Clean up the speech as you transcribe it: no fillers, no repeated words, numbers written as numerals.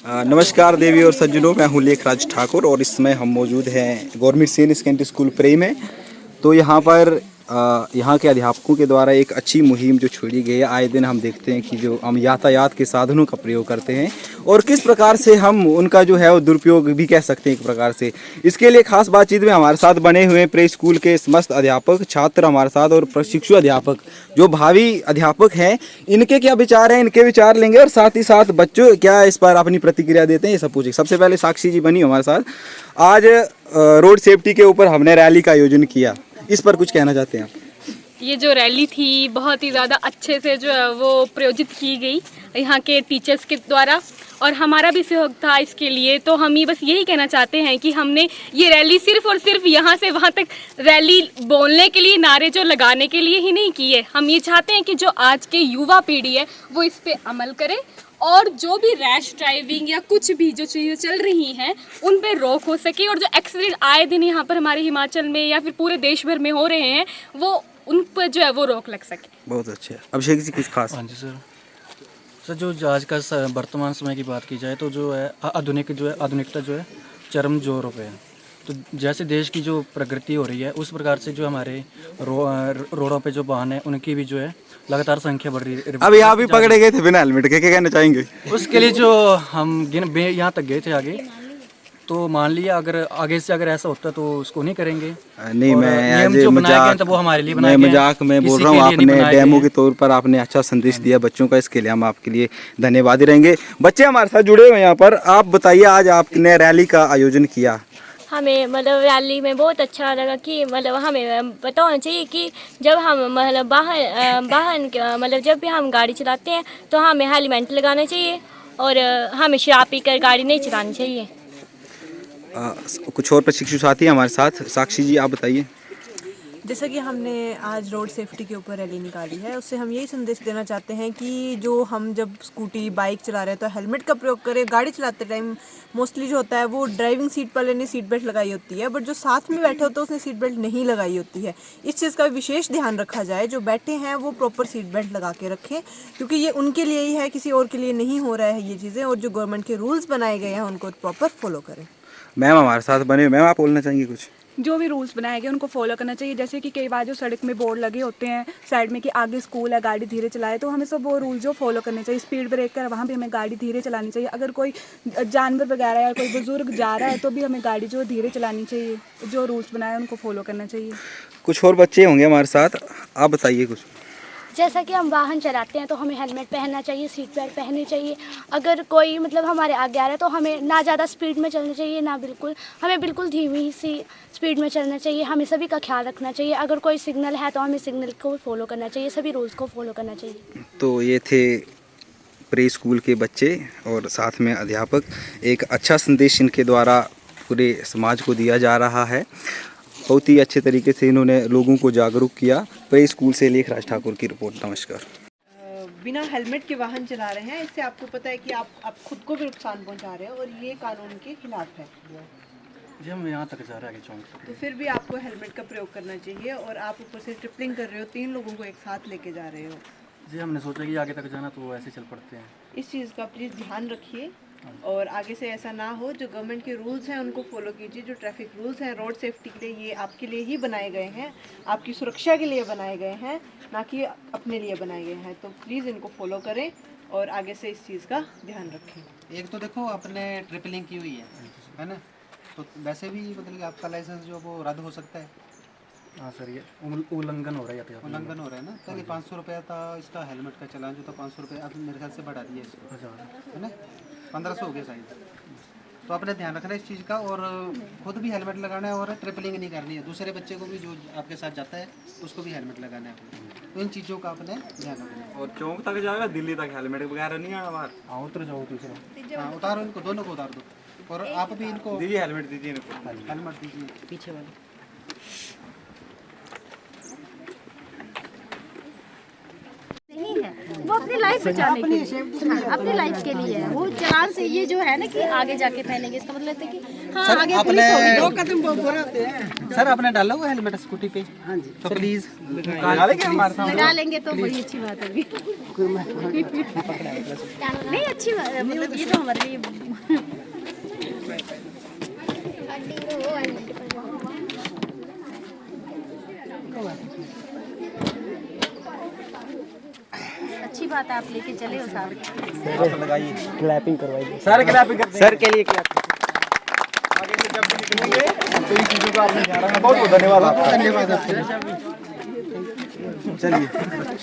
नमस्कार देवी और सज्जनों, मैं हूँ लेखराज ठाकुर और इस समय हम मौजूद हैं गवर्नमेंट सीनियर सेकेंडरी स्कूल प्रे में। तो यहाँ पर यहाँ के अध्यापकों के द्वारा एक अच्छी मुहिम जो छेड़ी गई है। आए दिन हम देखते हैं कि जो हम यातायात के साधनों का प्रयोग करते हैं और किस प्रकार से हम उनका जो है वो दुरुपयोग भी कह सकते हैं एक प्रकार से। इसके लिए खास बातचीत में हमारे साथ बने हुए हैं प्रे स्कूल के समस्त अध्यापक, छात्र हमारे साथ और प्रशिक्षु अध्यापक जो भावी अध्यापक हैं। इनके क्या विचार हैं, इनके विचार लेंगे और साथ ही साथ बच्चों क्या इस पर अपनी प्रतिक्रिया देते हैं ये सब पूछेंगे। सबसे पहले साक्षी जी बनी हमारे साथ। आज रोड सेफ्टी के ऊपर हमने रैली का आयोजन किया, इस पर कुछ कहना चाहते हैं आप? ये जो रैली थी बहुत ही ज़्यादा अच्छे से जो है वो प्रायोजित की गई यहाँ के टीचर्स के द्वारा और हमारा भी सहयोग था इसके लिए। तो हम ये बस यही कहना चाहते हैं कि हमने ये रैली सिर्फ और सिर्फ यहाँ से वहाँ तक रैली बोलने के लिए, नारे जो लगाने के लिए ही नहीं की है। हम ये चाहते हैं कि जो आज के युवा पीढ़ी है वो इस पे अमल करे और जो भी रैश ड्राइविंग या कुछ भी जो चीज़ें चल रही हैं उन पे रोक हो सके और जो एक्सीडेंट आए दिन यहाँ पर हमारे हिमाचल में या फिर पूरे देश भर में हो रहे हैं वो उन पर जो है वो रोक लग सके। बहुत अच्छा। अभिषेक जी कुछ खास? हाँ जी सर, जो आज का वर्तमान समय की बात की जाए तो जो है आधुनिकता जो है चरम जोरों पे है। तो जैसे देश की जो प्रगति हो रही है उस प्रकार से जो हमारे रोडों पे जो वाहन है उनकी भी जो है लगातार संख्या बढ़ रही है। अभी आप भी पकड़े गए थे बिना हेलमेट के, क्या कहना चाहेंगे? उसके लिए जो हम यहाँ तक गए थे आगे, तो मान लिया अगर आगे से अगर ऐसा होता तो उसको नहीं करेंगे। नहीं, मैं जो बनाए गए तो वो हमारे लिए बनाए मैं मजाक में बोल रहा हूँ। आपने डेमो के तौर पर आपने अच्छा संदेश दिया बच्चों का, इसके लिए हम आपके लिए धन्यवादी रहेंगे। बच्चे हमारे साथ जुड़े हुए यहाँ पर। आप बताइए, आज आपने रैली का आयोजन किया, हमें मतलब रैली में बहुत अच्छा लगा कि मतलब हमें पता होना चाहिए कि जब हम मतलब वाहन मतलब जब भी हम गाड़ी चलाते हैं तो हमें हेलमेट लगाना चाहिए और हमें शराब पीकर गाड़ी नहीं चलानी चाहिए। कुछ और प्रशिक्षु साथी हमारे साथ। साक्षी जी आप बताइए। जैसा कि हमने आज रोड सेफ्टी के ऊपर रैली निकाली है, उससे हम यही संदेश देना चाहते हैं कि जो हम जब स्कूटी बाइक चला रहे हैं तो हेलमेट का प्रयोग करें। गाड़ी चलाते टाइम मोस्टली जो होता है वो ड्राइविंग सीट वाले ने सीट बेल्ट लगाई होती है, बट जो साथ में बैठे होते हैं उसने सीट बेल्ट नहीं लगाई होती है। इस चीज़ का विशेष ध्यान रखा जाए, जो बैठे हैं वो प्रॉपर सीट बेल्ट लगा के रखें, क्योंकि ये उनके लिए ही है, किसी और के लिए नहीं हो रहा है ये चीज़ें। और जो गवर्नमेंट के रूल्स बनाए गए हैं उनको प्रॉपर फॉलो करें। मैम हमारे साथ बने। मैम आप बोलना चाहेंगे कुछ? जो भी रूल्स बनाए गए उनको फॉलो करना चाहिए। जैसे कि कई बार जो सड़क में बोर्ड लगे होते हैं साइड में कि आगे स्कूल है, गाड़ी धीरे चलाए, तो हमें सब वो रूल जो फॉलो करने चाहिए। स्पीड ब्रेकर वहाँ भी हमें गाड़ी धीरे चलानी चाहिए। अगर कोई जानवर वगैरह या कोई बुजुर्ग जा रहा है तो भी हमें गाड़ी जो धीरे चलानी चाहिए। जो रूल्स बनाए उनको फॉलो करना चाहिए। कुछ और बच्चे होंगे हमारे साथ, आप बताइए कुछ। जैसा कि हम वाहन चलाते हैं तो हमें हेलमेट पहनना चाहिए, सीट बेल्ट पहननी चाहिए। अगर कोई मतलब हमारे आगे आ रहा है तो हमें ना ज़्यादा स्पीड में चलना चाहिए, ना हमें बिल्कुल धीमी सी स्पीड में चलना चाहिए। हमें सभी का ख्याल रखना चाहिए। अगर कोई सिग्नल है तो हमें सिग्नल को फॉलो करना चाहिए, सभी रूल्स को फॉलो करना चाहिए। तो ये थे प्रे स्कूल के बच्चे और साथ में अध्यापक। एक अच्छा संदेश इनके द्वारा पूरे समाज को दिया जा रहा है। बहुत ही अच्छे तरीके से इन्होंने लोगों को जागरूक किया। प्रे स्कूल से लेखराज ठाकुर की रिपोर्ट। नमस्कार। बिना हेलमेट के वाहन चला रहे हैं, इससे आपको पता है कि आप खुद को भी नुकसान पहुंचा रहे हैं और ये कानून के खिलाफ है। जी हम यहाँ तक जा रहे हैं चौंक तक, तो फिर भी आपको हेलमेट का प्रयोग करना चाहिए। और आप ऊपर से ट्रिपलिंग कर रहे हो, 3 लोगों को एक साथ लेके जा रहे हो। जी हमने सोचा कि आगे तक जाना तो ऐसे चल पड़ते हैं। इस चीज़ का प्लीज़ ध्यान रखिए और आगे से ऐसा ना हो। जो गवर्नमेंट के रूल्स हैं उनको फॉलो कीजिए। जो ट्रैफिक रूल्स हैं रोड सेफ्टी के लिए, ये आपके लिए ही बनाए गए हैं, आपकी सुरक्षा के लिए बनाए गए हैं, ना कि अपने लिए बनाए गए हैं। तो प्लीज़ इनको फॉलो करें और आगे से इस चीज़ का ध्यान रखें। एक तो देखो आपने ट्रिपलिंग की हुई है ना, तो वैसे भी मतलब कि आपका लाइसेंस जो वो रद्द हो सकता है। हाँ सर, ये उल्लंघन हो रहा है। उल्लंघन हो रहा है ना। पहले 500 रुपया था इसका हेलमेट का चलान जो था 500 रुपये, अब मेरे ख्याल से बढ़ा दिया इसको, है ना, 1500 हो गया शायद। तो आपने ध्यान रखना है इस चीज़ का और खुद भी हेलमेट लगाना है और ट्रिपलिंग नहीं करनी है। दूसरे बच्चे को भी जो आपके साथ जाता है उसको भी हेलमेट लगाना है। तो इन चीज़ों का आपने ध्यान रखना है। और चौक तक जाएगा, दिल्ली तक हेलमेट वगैरह नहीं आना बाहर। हाँ उतर जाओ दूसरा। हाँ उतारो इनको, दोनों को उतार दो और आप भी इनको दीजिए हेलमेट, दीजिए इनको हेलमेट दीजिए पीछे वाले। नहीं है वो अपनी लाइफ बचाने के लिए, अपनी लाइफ के लिए है वो चालान से। ये जो है ना कि आगे जाके पहनेंगे, इसका मतलब है कि हाँ सर, आगे पुलिस होगी। 2 कदम बोल रहे हैं सर, आपने डाला हुआ हेलमेट स्कूटी पे? हाँ जी। तो प्लीज लगा लेंगे तो बड़ी अच्छी बात होगी। नहीं अच्छी बात, मतलब ये तो हमारे लिए अच्छी बात है, आप लेके चले हो साथ। क्लैपिंग करवाइए सर, क्लैपिंग करते हैं सर के लिए क्लैपिंग। आगे से जब भी निकलेंगे तो इन चीज़ों को आपने ध्यान रखना। बहुत बहुत धन्यवाद आपका। धन्यवाद आपका। चलिए।